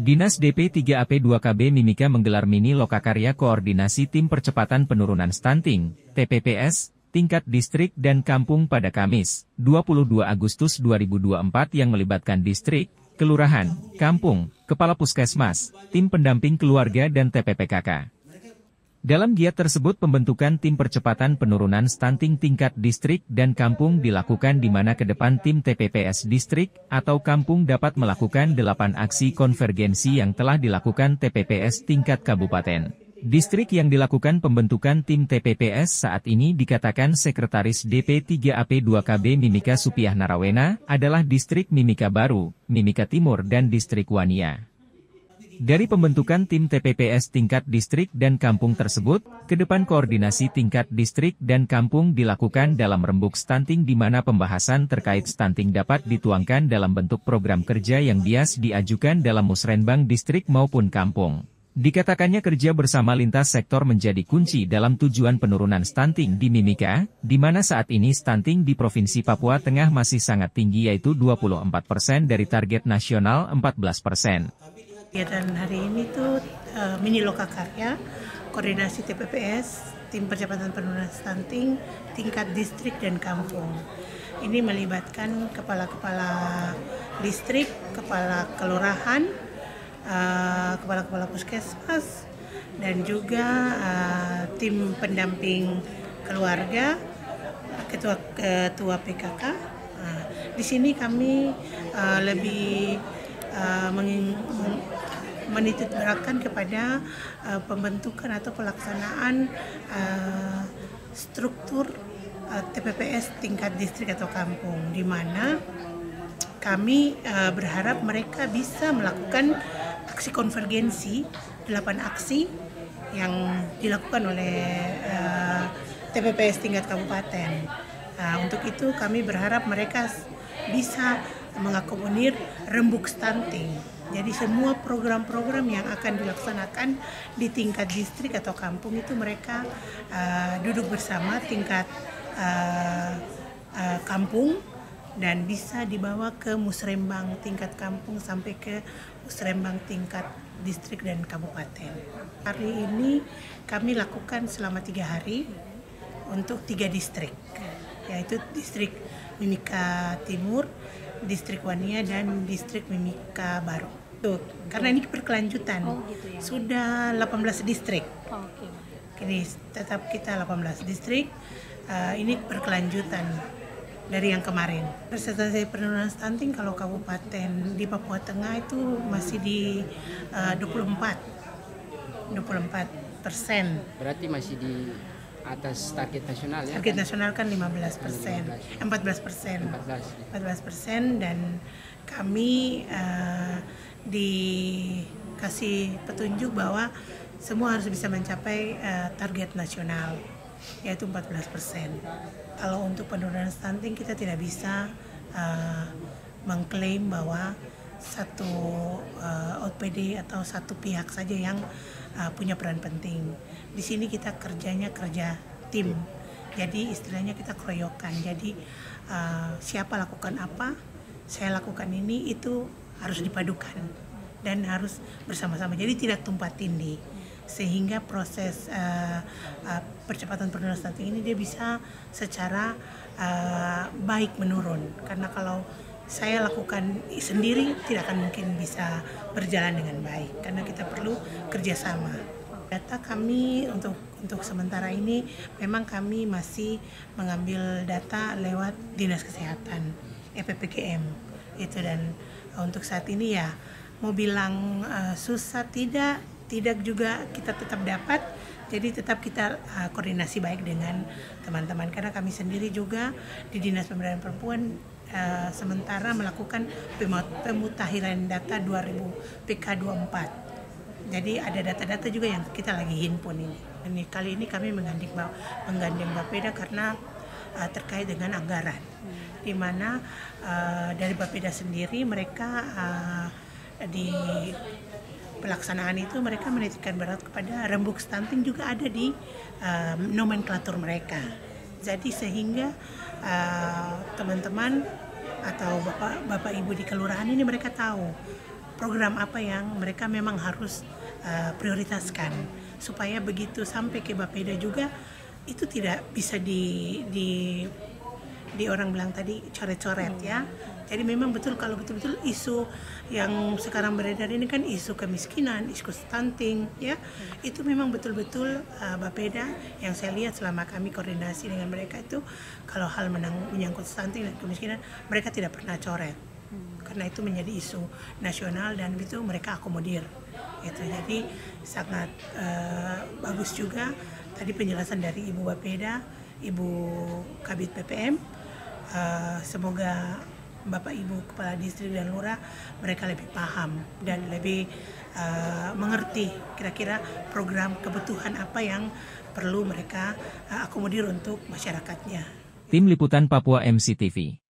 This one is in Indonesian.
Dinas DP3AP2KB Mimika menggelar mini lokakarya koordinasi tim percepatan penurunan stunting, TPPS, tingkat distrik dan kampung pada Kamis, 22 Agustus 2024 yang melibatkan distrik, kelurahan, kampung, kepala puskesmas, tim pendamping keluarga dan TPPKK. Dalam giat tersebut pembentukan tim percepatan penurunan stunting tingkat distrik dan kampung dilakukan di mana ke depan tim TPPS distrik atau kampung dapat melakukan 8 aksi konvergensi yang telah dilakukan TPPS tingkat kabupaten. Distrik yang dilakukan pembentukan tim TPPS saat ini dikatakan Sekretaris DP3AP2KB Mimika Supiah Narawena adalah Distrik Mimika Baru, Mimika Timur dan Distrik Wania. Dari pembentukan tim TPPS tingkat distrik dan kampung tersebut, ke depan koordinasi tingkat distrik dan kampung dilakukan dalam rembuk stunting di mana pembahasan terkait stunting dapat dituangkan dalam bentuk program kerja yang bias diajukan dalam musrenbang distrik maupun kampung. Dikatakannya kerja bersama lintas sektor menjadi kunci dalam tujuan penurunan stunting di Mimika, di mana saat ini stunting di Provinsi Papua Tengah masih sangat tinggi yaitu 24% dari target nasional 14%. Kegiatan hari ini tuh mini lokakarya, koordinasi TPPS, tim percepatan penurunan stunting, tingkat distrik dan kampung. Ini melibatkan kepala-kepala distrik, kepala kelurahan, kepala-kepala puskesmas, dan juga tim pendamping keluarga, ketua PKK. Di sini kami lebih menitik beratkan kepada pembentukan atau pelaksanaan struktur TPPS tingkat distrik atau kampung, di mana kami berharap mereka bisa melakukan aksi konvergensi, 8 aksi yang dilakukan oleh TPPS tingkat kabupaten. Untuk itu kami berharap mereka bisa mengakomodir rembuk stunting. Jadi semua program-program yang akan dilaksanakan di tingkat distrik atau kampung itu mereka duduk bersama tingkat kampung dan bisa dibawa ke musrembang tingkat kampung sampai ke musrembang tingkat distrik dan kabupaten. Hari ini kami lakukan selama 3 hari untuk 3 distrik, yaitu distrik Mimika Timur, distrik Wania dan distrik Mimika Baru. Tuh, karena ini berkelanjutan. Gitu ya. Sudah 18 distrik. Oke. Ini tetap kita 18 distrik. Ini berkelanjutan dari yang kemarin. Persentase penurunan stunting kalau kabupaten di Papua Tengah itu masih di 24%. Berarti masih di atas target nasional ya? Target nasional kan 14%, 14%, dan kami dikasih petunjuk bahwa semua harus bisa mencapai target nasional, yaitu 14%. Kalau untuk penurunan stunting kita tidak bisa mengklaim bahwa satu OPD atau satu pihak saja yang punya peran penting. Di sini kita kerjanya kerja tim, jadi istilahnya kita keroyokan. Jadi siapa lakukan apa, saya lakukan ini, itu harus dipadukan dan harus bersama-sama. Jadi tidak tumpang tindih, sehingga proses percepatan penurunan stunting ini dia bisa secara baik menurun. Karena kalau saya lakukan sendiri tidak akan mungkin bisa berjalan dengan baik, karena kita perlu kerjasama. Data kami untuk sementara ini memang kami masih mengambil data lewat Dinas Kesehatan, EPPGM itu, dan untuk saat ini ya mau bilang susah tidak juga kita tetap dapat. Jadi tetap kita koordinasi baik dengan teman-teman, karena kami sendiri juga di Dinas Pemberdayaan Perempuan sementara melakukan pemutakhiran data 2000 PK24. Jadi ada data-data juga yang kita lagi himpun ini. Kali ini kami menggandeng Bapeda karena terkait dengan anggaran, di mana dari Bapeda sendiri mereka di pelaksanaan itu mereka menitikkan berat kepada rembuk stunting juga ada di nomenklatur mereka. Jadi sehingga teman-teman atau bapak ibu di kelurahan ini mereka tahu program apa yang mereka memang harus prioritaskan, supaya begitu sampai ke Bapeda juga itu tidak bisa di orang bilang tadi coret-coret ya. Jadi memang betul kalau betul-betul isu yang sekarang beredar ini kan isu kemiskinan, isu stunting ya. Itu memang betul-betul Bapeda yang saya lihat selama kami koordinasi dengan mereka itu, kalau hal menyangkut stunting dan kemiskinan mereka tidak pernah coret. Karena itu menjadi isu nasional dan itu mereka akomodir. Gitu. Jadi sangat bagus juga tadi penjelasan dari Ibu Bapeda, Ibu Kabid PPM. Semoga Bapak Ibu Kepala Distrik dan Lurah mereka lebih paham dan lebih mengerti kira-kira program kebutuhan apa yang perlu mereka akomodir untuk masyarakatnya. Tim Liputan Papua MCTV.